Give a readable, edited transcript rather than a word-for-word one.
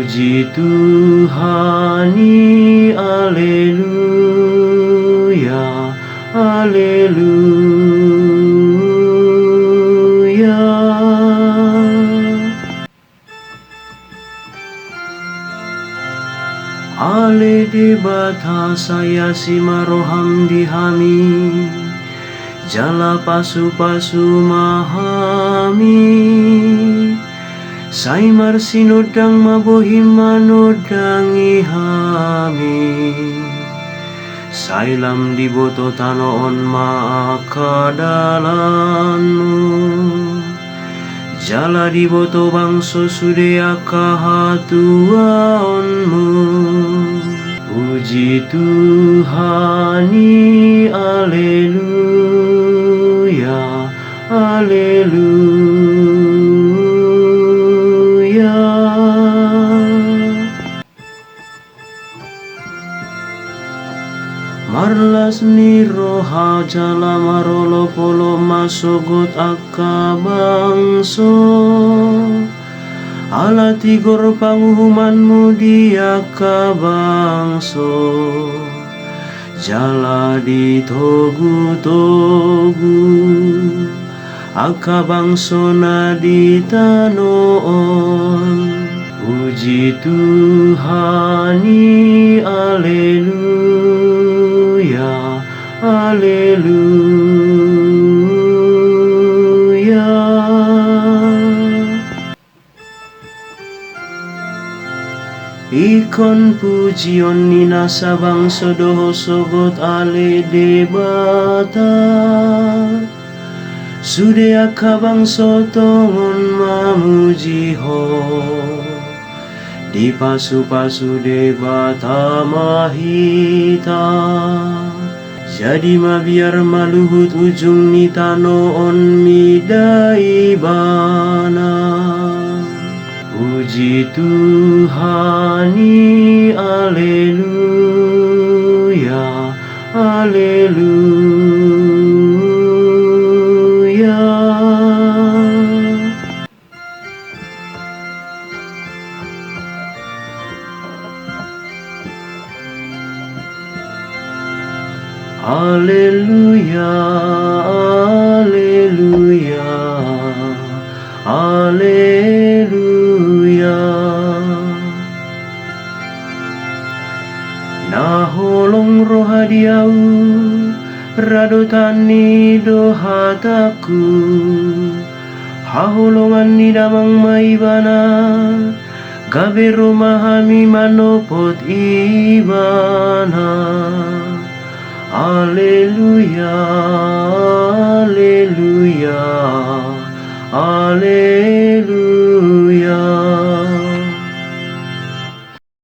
Puji Tuhani, Haleluya, Haleluya. Ale debata saya simaroham dihami, jala pasu-pasu mahami, saimar sinodang mabohim manodangi hami, sailam diboto tanoon maakadalanmu, jala diboto bangso sudea kahatuanmu. Puji Tuhani, Haleluya, Haleluya. Marlas ni roha jala marolo polo masogot akabangso, ala tigor panguhumanmu dia kabangso, jala ditogu-togu akabangso na ditanoon. Puji Tuhani, Haleluya, Haleluya. Ikon pujion nina sabang sodoho sogot ale debata, sudea kabang sotongon mamujiho, di pasu-pasu debata mahita, jadi mabiar maluhut ujung nitanoon midaibana. Puji Tuhani, Haleluya, Haleluya. Haleluya, Haleluya, Haleluya. Naholong rohadiau radotani dohataku, haholongan ni damang maibana, gabero mahami manopot ibana. Haleluya, Haleluya.